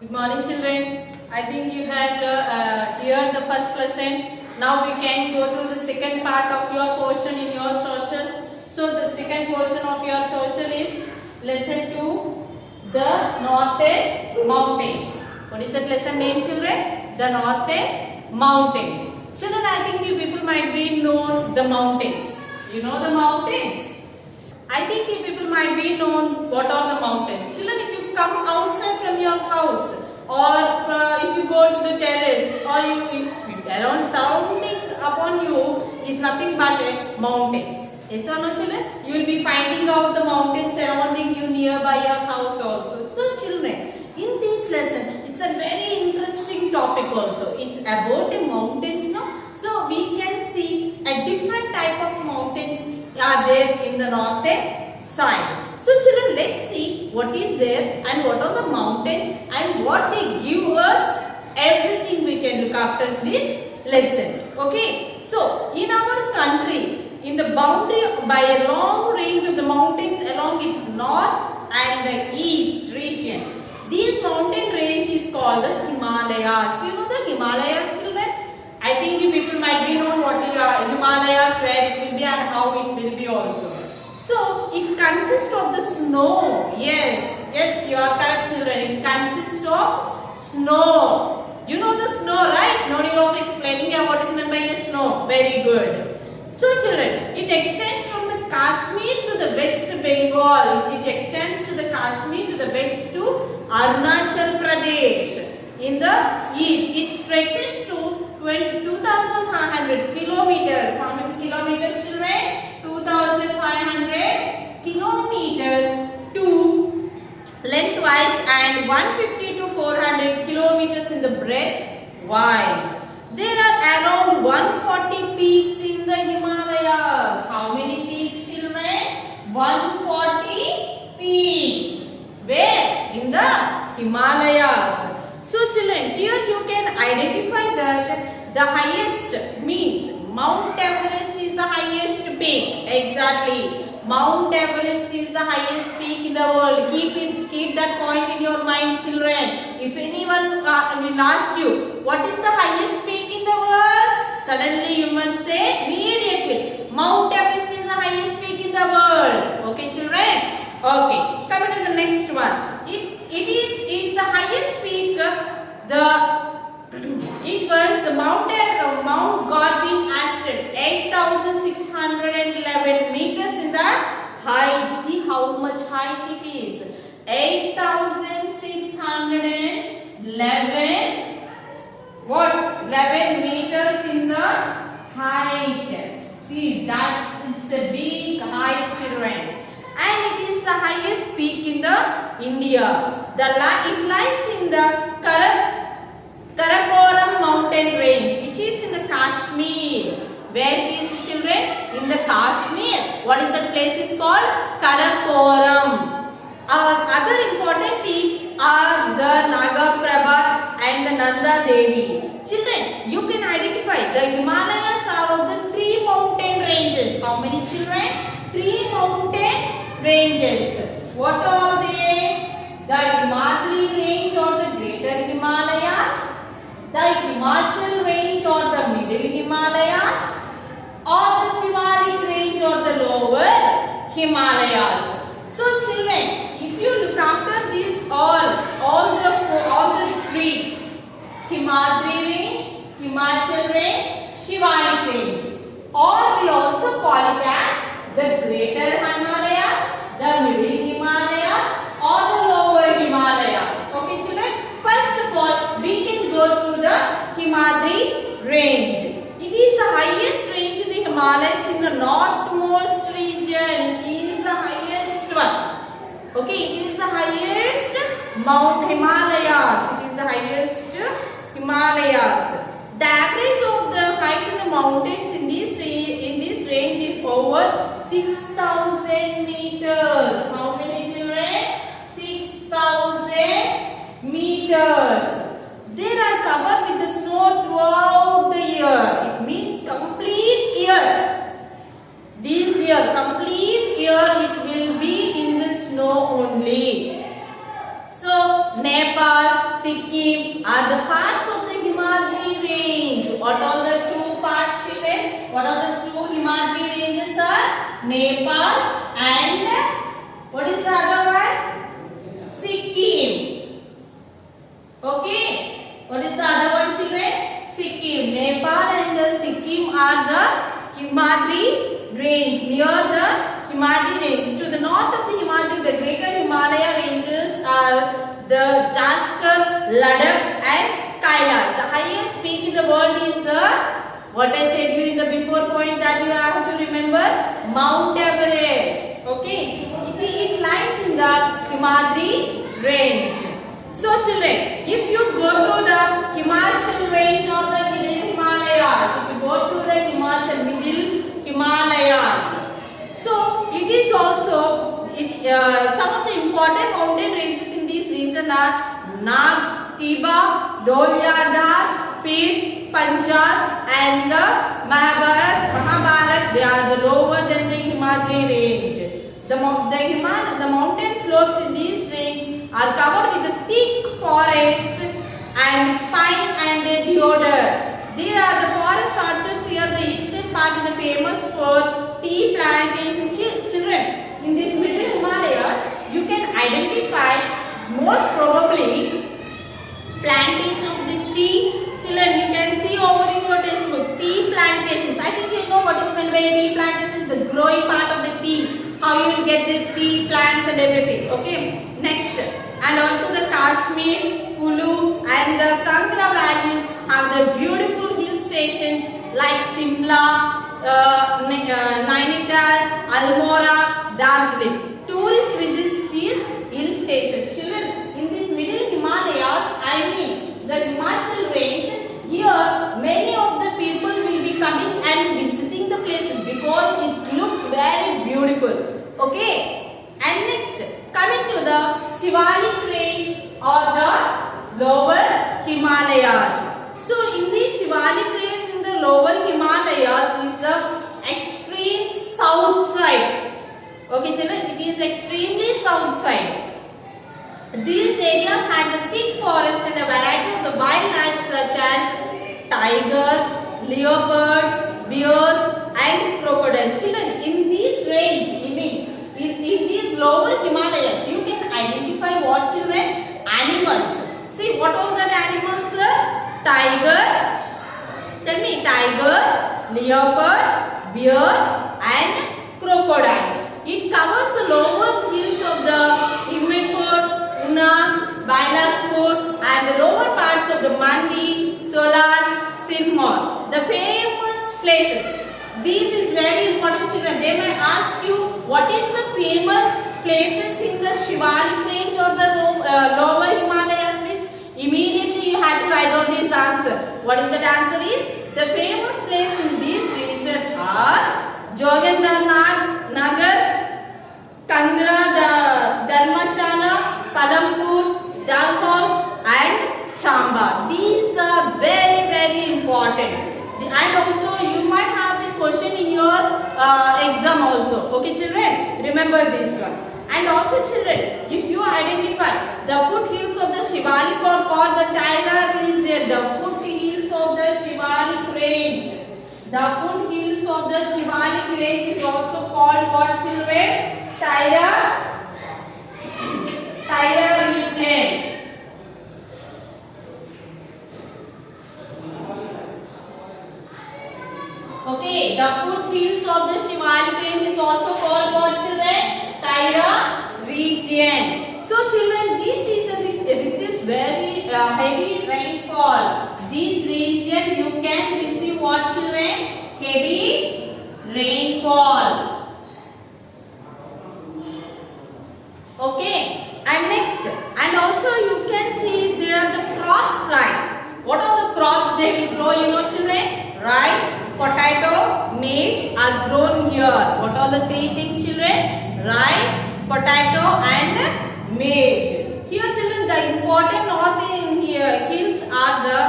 Good morning, children. I think you had heard the first lesson. Now we can go through the second part of your portion in your social. So the second portion of your social is lesson 2, the Northern Mountains. What is that lesson name, children? The Northern Mountains. Children, I think you people might be known the mountains. You know the mountains? I think you people might be known what are the mountains. Children, if you come outside from your house or if you go to the terrace or you around surrounding upon you is nothing but mountains. Yes or no, children? You will be finding out the mountains surrounding you nearby your house also. So children, in this lesson, it's a very interesting topic also. It's about the mountains, no? So we can see a different type of mountains are there in the northern side. So children, let's see what is there and what are the mountains and what they give us. Everything we can look after in this lesson. Okay. So in our country, in the boundary by a long range of the mountains along its north and the east region. This mountain range is called the Himalayas. You know the Himalayas, children? I think you people might be known what the Himalayas, where it will be and how it will be also. So it consists of the snow. Yes, you are correct, children. It consists of snow. You know the snow, right? No need of explaining what is meant by a snow. Very good. So children, it extends from the Kashmir to the West Bengal. It extends to the Kashmir to the west to Arunachal Pradesh. In the east, it stretches to 2,500 kilometers. How many kilometers, children? 2,500 kilometers to lengthwise and 150 to 400 kilometers in the breadth-wise. There are around 140 peaks in the Himalayas. How many peaks, children? 140 peaks. Where? In the Himalayas. So children, here you can identify that the highest means Mount Everest is the highest peak. Exactly. Mount Everest is the highest peak in the world. Keep that point in your mind, children. If anyone will ask you, what is the highest peak in the world? Suddenly you must say immediately, Mount Everest is the highest peak in the world. Okay, children? Okay. Coming to the next one. It is the highest peak. It was the Mount Godwin Austen, 8,611 meters in the height. See how much height it is. 8,611 11 meters in the height. See, it's a big height, children. And it is the highest peak in the India. It lies in the Karakoram mountain range, which is in the Kashmir. Where it is, children? In the Kashmir. What is that place is called? Karakoram. Our other important peaks are the Naga Parbat and the Nanda Devi. Children, you can identify the Himalayas are of the 3 mountain ranges. How many, children? 3 mountain ranges. What are they? The Himadri range or the Greater Himalayas, the Himachal range or the Middle Himalayas, or the Shivalik range or the Lower Himalayas. So children, if you look after these all the 3, Himadri range, Himachal range, Shivalik range, or we also call it as the Greater Himalayas, the Middle Himalayas, or the Lower Himalayas. Okay, children? First of all, we can go to the Himadri range. It is the highest range in the Himalayas in the northmost region. It is the highest one. Okay, it is the highest Mount Himalayas. It is the highest Himalayas. The average of the height in the mountains in this range is over 6,000 meters. How many, children? 6,000 meters. They are covered with the snow throughout the year. It means complete year. This year, complete year, it will be in the snow only. So Nepal, Sikkim are the parts of the Himadri range. What are the two parts, children? What are the two Himadri ranges are? Nepal and what is the other one? Sikkim. Okay. What is the other one, children? Sikkim. Nepal and Sikkim are the Himadri range, near the Himadri range. To the north of the Himadri, the greater Himalaya ranges are the Jaskar, Ladakh and Kailash. The highest peak in the world is the, what I said you in the before point that you have to remember, Mount Everest. Okay, it lies in the Himadri range. So children, if you go to the Himachal range or the Middle Himalayas, if you go to the Himachal Middle Himalayas, so it is also some of the important mountain ranges in this region are Nag, Tiba, Dholyadhar, Pir, Panjab and the Mahabharat. They are the lower than the Himadri range. The mountain slopes in this range are covered with a thick forest and pine and deodar. There are the forest orchards here. The eastern part is famous for tea plantation. Children, in this middle Himalayas, you can identify most probably plantation of the tea. Children, you can see over in your textbook tea plantations. I think you know what is meant by tea plantations, the growing part of the tea, how you will get the tea plants and everything. Okay, next, and also the Kashmir, Kulu and the Kangra valleys have the beautiful hill stations like Shimla, Nainital, Almora, Darjeeling. Tourists visit these hill stations. Children, in this middle Himalayas, I mean the Himachal range, here many of the people will be coming and visiting the places because it looks very beautiful. Okay, and next, coming to the Shivalik range or the lower Himalayas. So in the Shivalik range in the lower Himalayas is the extreme south side. Okay children, it is extremely south side. These areas had a thick forest and a variety of the wildlife such as tigers, leopards, bears and crocodiles. Children, in this range, it means in these lower Himalayas, you can identify what, children? Animals. See, what all that animals? Tiger, tell me, tigers, leopards, bears and crocodiles. It covers the lower hills of the Himapur, Una, Bilaspur and the lower parts of the Mandi, Solan, Sirmaur. The famous places. This is very important, children. They may ask you what is the famous places in the Shivalik range or the lower Himalayas means. Immediately you have to write down this answer. What is that answer is? The famous place in this region are Jogendar Nagar, Kangra, Dharmashala, Palampur, Dalhousie and Chamba. These are very, very important. And also you might have the question in your exam also. Okay children, remember this one. And also children, if you identify the foothills of the Shivalik or called the Taira region, the foothills of the Shivalik range. The foothills of the Shivalik range is also called what, children? Taira region. Okay, the foothills of the Shivalik range is also called what, children? Taira region. So children, this is very heavy rainfall. This region you can receive what, children? Heavy rainfall. Okay, and next, and also you can see there are the crops like. What are the crops they will grow, you know children? Rice, potato, maize are grown here. What are the three things, children? Rice, potato and maize. Here children, the important northern hills are the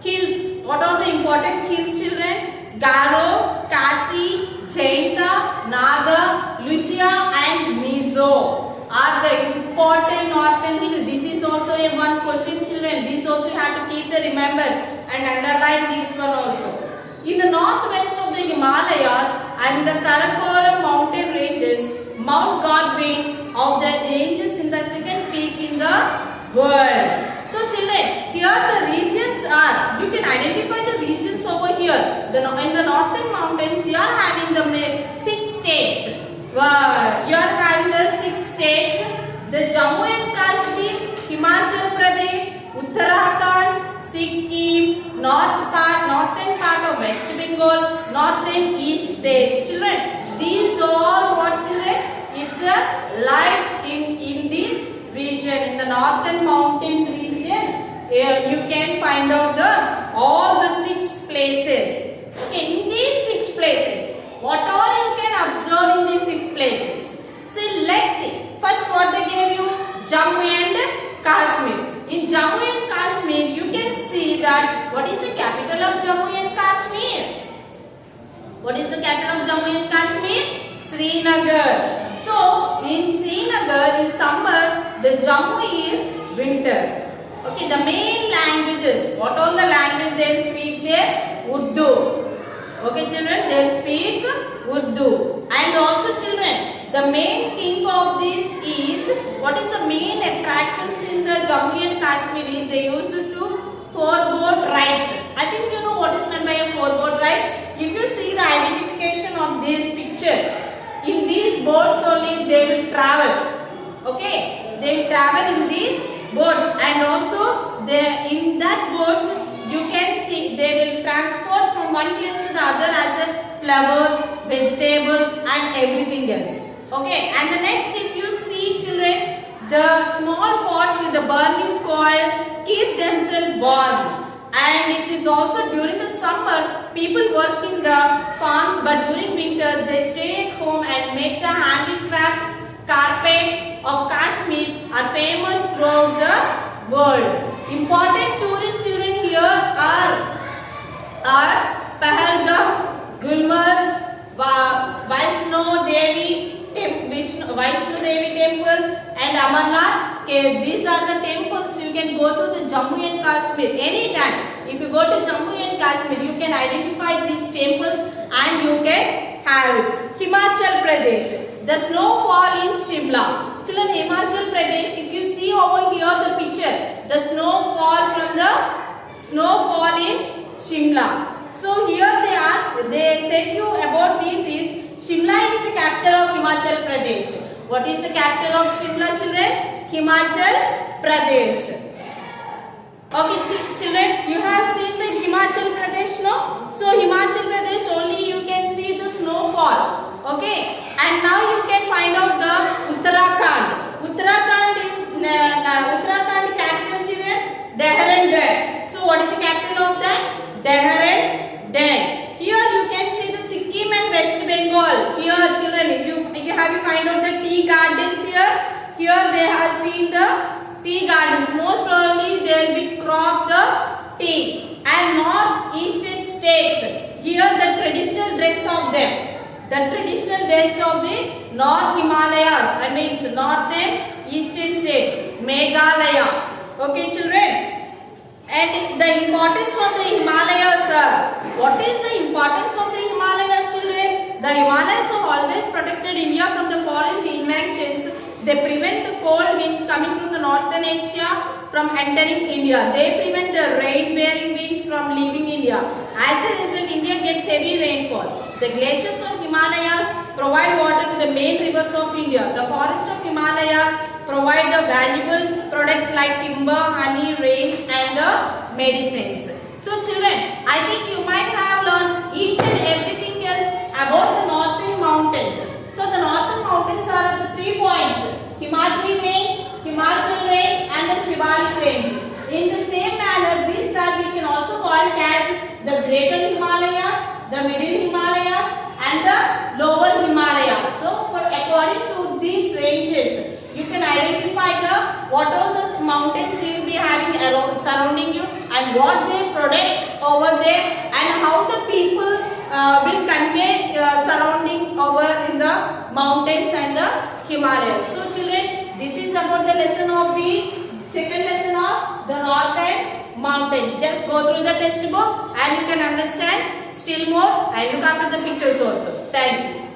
hills. What are the important hills, children? Garo, Kasi, Jainta, Naga, Lucia and Mizo are the important northern hills. This is also a one question, children. the remember and underline this one also. In the northwest of the Himalayas and the Karakoram mountain ranges, Mount Godwin of the ranges in the second peak in the world. So children, here the regions are, you can identify the regions over here. In the northern mountains, you are having the 6 states. You are having the 6 states. The Jammu and Kashmir, Himachal Pradesh, Uttarakhand, Sikkim, northern part of West Bengal, northern east states. Children, these all what children? It's a life in this region, in the northern mountain region. You can find out all the 6 places. Okay, in these 6 places, what all you can observe in these 6 places? So let's see. First, what they gave you? Jammu and Kashmir. In Jammu and Kashmir, you can see that what is the capital of Jammu and Kashmir? What is the capital of Jammu and Kashmir? Srinagar. So, in Srinagar, in summer, the Jammu is winter. Okay, the main languages, what all the languages they speak there? Urdu. Okay, children, they speak Urdu. And also, children, the main thing of this is, what is the main attractions in the Jammu and Kashmir is they used to 4-boat rides. I think you know what is meant by a 4-boat rides. If you see the identification of this picture, in these boats only they will travel. Okay, they will travel in these boats, and also they in that boats you can see they will transport from one place to the other as a flowers, vegetables and everything else. Okay, and the next, if you see children, the small pots with the burning coal keep themselves warm. And it is also during the summer, people work in the farms, but during winter they stay at home and make the handicrafts. Carpets of Kashmir are famous throughout the world. Important tourist children here are Pahalgam, Gulmarg, Vaishno Devi Temple and Amarnath cave. These are the temples you can go to the Jammu and Kashmir anytime. If you go to Jammu and Kashmir, you can identify these temples and you can have it. Himachal Pradesh, the snowfall in Shimla. Children, Himachal Pradesh, if you see over here the picture, the snowfall in Shimla. So here they said you about this is Shimla is the capital of Himachal Pradesh. What is the capital of Shimla, children? Himachal Pradesh. Okay, children, you have seen the Himachal Pradesh, no? So Himachal Pradesh only you can see the snowfall. Okay, and now you can find out the Uttarakhand. Uttarakhand capital, children, Dehradun. So what is the capital of that? Dehradun. Here you can see the Sikkim and West Bengal. Here, children, you have to find out the tea gardens here. Here they have seen the tea gardens. Most probably they will be crop the tea. And northeastern states. Here the traditional dress of them. The traditional dress of the North Himalayas. I mean northern eastern states. Meghalaya. Okay, children. And the importance of the Himalayas. What is the importance of the Himalayas, children? The Himalayas have always protected India from the foreign invasions. They prevent the cold winds coming from the northern Asia from entering India. They prevent the rain-bearing winds from leaving India. As a result, India gets heavy rainfall. The glaciers of Himalayas provide water to the main rivers of India. The forests of Himalayas provide the valuable products like timber, honey, rains and the medicines. So children, I think you might have learned each and everything else about the northern mountains. So the northern mountains are at the 3 points: Himadri range, Himachal range and the Shivalik range. In the same manner, these that we can also call it as the greater Himalayas, the middle Himalayas and the lower Himalayas. So according to these ranges, you can identify what all the mountains you will be having around surrounding you and what they protect over there and how the people will convey surrounding over in the mountains and the Himalayas. So children, this is about the lesson of the second lesson of the northern mountain. Just go through the textbook and you can understand still more and look after the pictures also. Thank you.